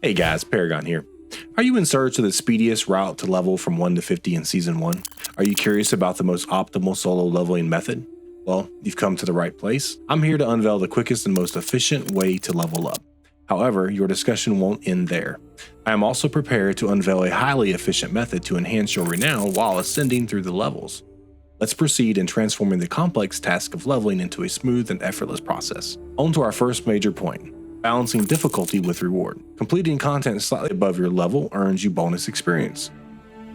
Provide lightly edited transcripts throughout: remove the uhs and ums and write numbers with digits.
Hey guys, Paragon here. Are you in search of the speediest route to level from 1 to 50 in Season 1? Are you curious about the most optimal solo leveling method? Well, you've come to the right place. I'm here to unveil the quickest and most efficient way to level up. However, your discussion won't end there. I am also prepared to unveil a highly efficient method to enhance your renown while ascending through the levels. Let's proceed in transforming the complex task of leveling into a smooth and effortless process. On to our first major point. Balancing difficulty with reward. Completing content slightly above your level earns you bonus experience.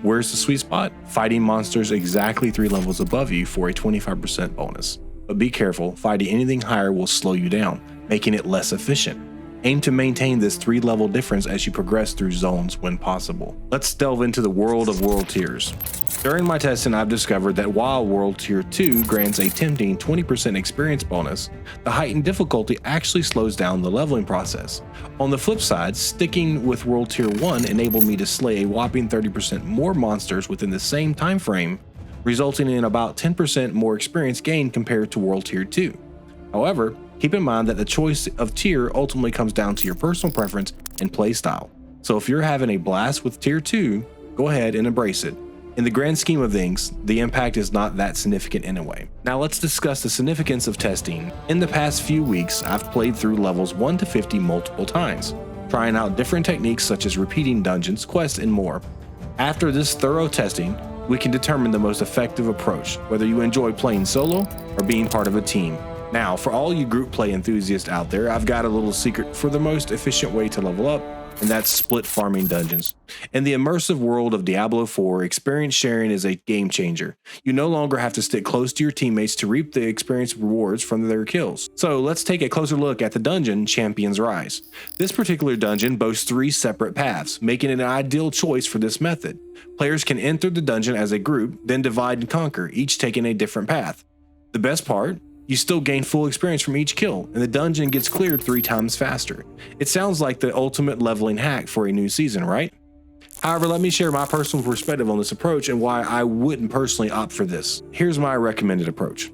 Where's the sweet spot? Fighting monsters exactly 3 levels above you for a 25% bonus. But be careful, fighting anything higher will slow you down, making it less efficient. Aim to maintain this 3-level difference as you progress through zones when possible. Let's delve into the world of world tiers. During my testing, I've discovered that while World Tier 2 grants a tempting 20% experience bonus, the heightened difficulty actually slows down the leveling process. On the flip side, sticking with World Tier 1 enabled me to slay a whopping 30% more monsters within the same time frame, resulting in about 10% more experience gained compared to World Tier 2. However, keep in mind that the choice of tier ultimately comes down to your personal preference and playstyle. So if you're having a blast with Tier 2, go ahead and embrace it. In the grand scheme of things, the impact is not that significant anyway. Now let's discuss the significance of testing. In the past few weeks, I've played through levels 1 to 50 multiple times, trying out different techniques such as repeating dungeons, quests, and more. After this thorough testing, we can determine the most effective approach, whether you enjoy playing solo or being part of a team. Now, for all you group play enthusiasts out there, I've got a little secret for the most efficient way to level up, and that's split farming dungeons. In the immersive world of Diablo 4, experience sharing is a game changer. You no longer have to stick close to your teammates to reap the experience rewards from their kills. So let's take a closer look at the dungeon Champion's Rise. This particular dungeon boasts 3 separate paths, making it an ideal choice for this method. Players can enter the dungeon as a group, then divide and conquer, each taking a different path. The best part? You still gain full experience from each kill, and the dungeon gets cleared 3 times faster. It sounds like the ultimate leveling hack for a new season, right? However, let me share my personal perspective on this approach and why I wouldn't personally opt for this. Here's my recommended approach.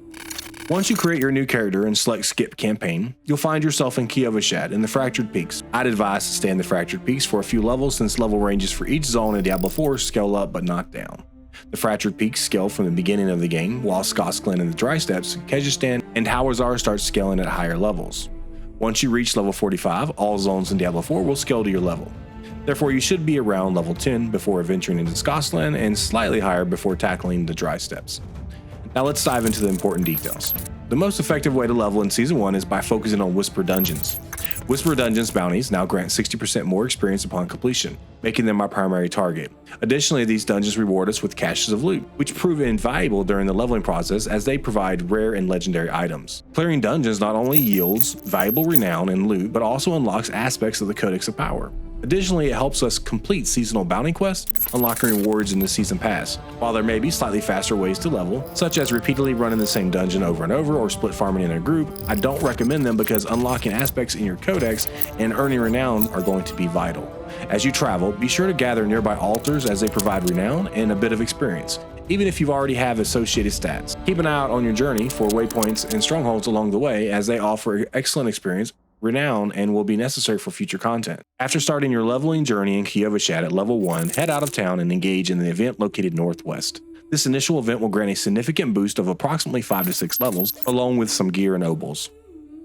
Once you create your new character and select Skip Campaign, you'll find yourself in Kiovashad in the Fractured Peaks. I'd advise to stay in the Fractured Peaks for a few levels since level ranges for each zone in Diablo 4 scale up but not down. The Fractured Peaks scale from the beginning of the game, while Skosklen and the Dry Steppes, Kejistan, and Hawazar start scaling at higher levels. Once you reach level 45, all zones in Diablo 4 will scale to your level. Therefore, you should be around level 10 before venturing into Skosklen and slightly higher before tackling the Dry Steppes. Now let's dive into the important details. The most effective way to level in Season 1 is by focusing on Whisper Dungeons. Whisper Dungeons bounties now grant 60% more experience upon completion, making them my primary target. Additionally, these dungeons reward us with caches of loot, which prove invaluable during the leveling process as they provide rare and legendary items. Clearing dungeons not only yields valuable renown and loot, but also unlocks aspects of the Codex of Power. Additionally, it helps us complete seasonal bounty quests, unlocking rewards in the Season Pass. While there may be slightly faster ways to level, such as repeatedly running the same dungeon over and over or split farming in a group, I don't recommend them because unlocking aspects in your Codex and earning renown are going to be vital. As you travel, be sure to gather nearby altars as they provide renown and a bit of experience, even if you already have associated stats. Keep an eye out on your journey for waypoints and strongholds along the way as they offer excellent experience, renown, and will be necessary for future content. After starting your leveling journey in Kiovashad at level 1, head out of town and engage in the event located northwest. This initial event will grant a significant boost of approximately 5 to 6 levels, along with some gear and obols.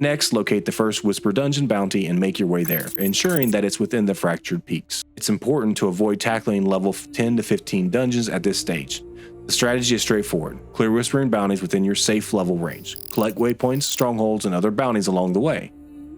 Next, locate the first Whisper Dungeon bounty and make your way there, ensuring that it's within the Fractured Peaks. It's important to avoid tackling level 10 to 15 dungeons at this stage. The strategy is straightforward. Clear Whispering bounties within your safe level range, collect waypoints, strongholds, and other bounties along the way,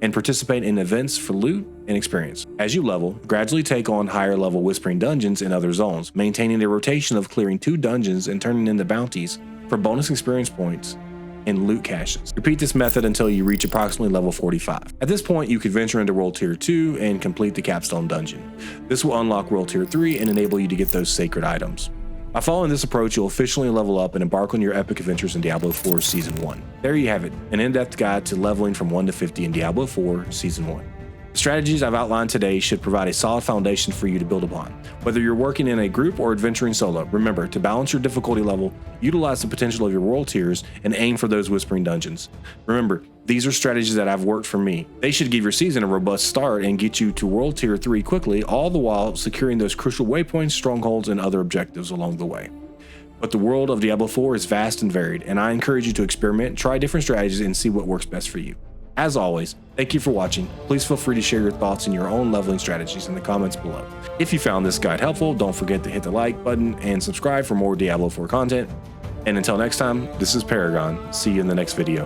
and participate in events for loot and experience. As you level, gradually take on higher level Whispering dungeons in other zones, maintaining a rotation of clearing 2 dungeons and turning in the bounties for bonus experience points and loot caches. Repeat this method until you reach approximately level 45. At this point, you could venture into World Tier 2 and complete the Capstone Dungeon. This will unlock World Tier 3 and enable you to get those sacred items. By following this approach, you'll officially level up and embark on your epic adventures in Diablo 4 Season 1. There you have it, an in-depth guide to leveling from 1 to 50 in Diablo 4 Season 1. The strategies I've outlined today should provide a solid foundation for you to build upon. Whether you're working in a group or adventuring solo, remember to balance your difficulty level, utilize the potential of your world tiers, and aim for those Whispering dungeons. Remember, These are strategies that have worked for me. They should give your season a robust start and get you to World Tier 3 quickly, all the while securing those crucial waypoints, strongholds, and other objectives along the way. But the world of Diablo 4 is vast and varied, and I encourage you to experiment, try different strategies, and see what works best for you. As always, thank you for watching. Please feel free to share your thoughts and your own leveling strategies in the comments below. If you found this guide helpful, don't forget to hit the like button and subscribe for more Diablo 4 content. And until next time, this is Paragon. See you in the next video.